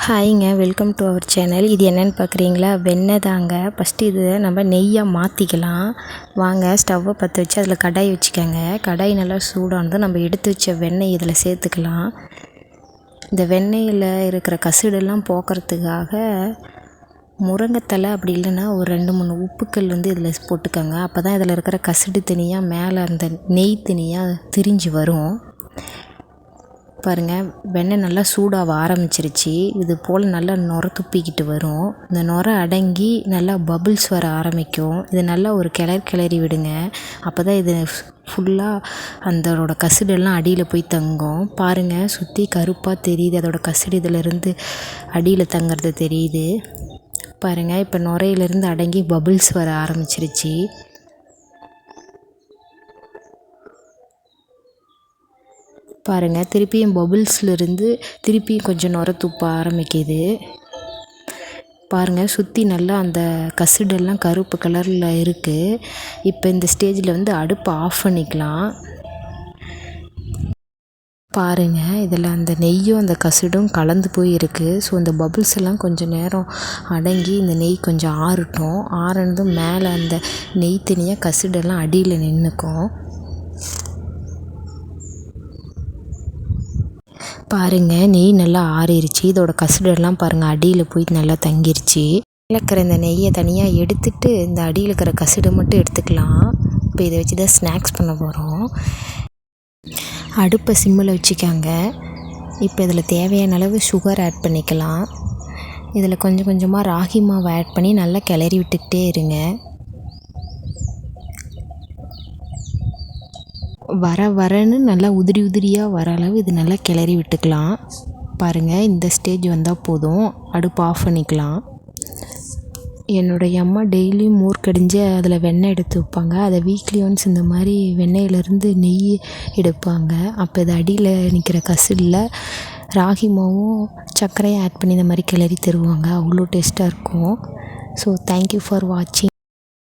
ஹாய்ங்க, welcome to our channel. இது என்னென்னு பார்க்குறீங்களா? வெண்ணெய் தாங்க. ஃபஸ்ட்டு இது நம்ம நெய்யாக மாற்றிக்கலாம். வாங்க, ஸ்டவ்வை பற்ற வச்சு அதில் கடாய் வச்சுக்கோங்க. கடாய் நல்லா சூடானதும் நம்ம எடுத்து வச்ச வெண்ணெய் இதில் சேர்த்துக்கலாம். இந்த வெண்ணெயில் இருக்கிற கசடெல்லாம் போக்குறதுக்காக முருங்கைத்தலை அப்படி இல்லைன்னா ஒரு 2-3 உப்புக்கல் இதில் போட்டுக்கோங்க. அப்போ தான் இதில் இருக்கிற கசடு தனியாக மேலே அந்த நெய் தனியாக திரிஞ்சு வரும். பாருங்கள், வெண்ணெய் நல்லா சூடாக ஆரம்பிச்சிருச்சு. இது போல் நல்லா நுர துப்பிக்கிட்டு வரும். இந்த நுர அடங்கி நல்லா பபுள்ஸ் வர ஆரம்பிக்கும். இது நல்லா ஒரு கிளறி விடுங்க. அப்போ தான் இது ஃபுல்லாக அதோட கசடெல்லாம் அடியில் போய் தங்கும். பாருங்கள், சுற்றி கருப்பாக தெரியுது. அதோட கசடு இதிலேருந்து அடியில் தங்கிறது தெரியுது. பாருங்கள், இப்போ நுரையிலேருந்து அடங்கி பபுள்ஸ் வர ஆரம்பிச்சிருச்சு. பாருங்கள், திருப்பியும் பபுள்ஸ்லேருந்து திருப்பியும் கொஞ்சம் நுர துப்ப ஆரம்பிக்குது. பாருங்கள், சுற்றி நல்லா அந்த கசடெல்லாம் கருப்பு கலரில் இருக்குது. இப்போ இந்த ஸ்டேஜில் அடுப்பை ஆஃப் பண்ணிக்கலாம். பாருங்கள், இதில் அந்த நெய்யும் அந்த கசடும் கலந்து போய் இருக்குது. ஸோ இந்த பபுள்ஸ் எல்லாம் கொஞ்சம் நேரம் அடங்கி இந்த நெய் கொஞ்சம் ஆறட்டும். ஆறுனதும் மேலே அந்த நெய் தனியாக கசடெல்லாம் அடியில் நின்றுக்கும். பாருங்கள், நெய் நல்லா ஆறிடுச்சு. இதோட கசடெல்லாம் பாருங்கள் அடியில் போய் நல்லா தங்கிருச்சு. இருக்கிற இந்த நெய்யை தனியாக எடுத்துட்டு இந்த அடியில் இருக்கிற கசடை மட்டும் எடுத்துக்கலாம். இப்போ இதை வச்சு தான் ஸ்நாக்ஸ் பண்ண போகிறோம். அடுப்பை சிம்மில் வச்சுக்காங்க. இப்போ இதில் தேவையான அளவு சுகர் ஆட் பண்ணிக்கலாம். இதில் கொஞ்சம் கொஞ்சமாக ராகி மாவு ஆட் பண்ணி நல்லா கிளறி விட்டுக்கிட்டே இருங்க. வரன்னு நல்லா உதிரியாக வர அளவு இது நல்லா கிளறி விட்டுக்கலாம். பாருங்கள், இந்த ஸ்டேஜ் வந்தால் போதும். அடுப்பு ஆஃப் பண்ணிக்கலாம். என்னுடைய அம்மா டெய்லியும் மோர் கடிஞ்சு அதில் வெண்ணெய் எடுத்து வைப்பாங்க. அதை வீக்லி ஒன்ஸ் இந்த மாதிரி வெண்ணெயிலேருந்து நெய் எடுப்பாங்க. அப்போ இது அடியில் நிற்கிற கசிலில் ராகி மாவும் சர்க்கரையும் ஆட் பண்ணி இந்த மாதிரி கிளறி தருவாங்க. அவ்வளோ டேஸ்ட்டாக இருக்கும். ஸோ தேங்க்யூ ஃபார் வாட்சிங்.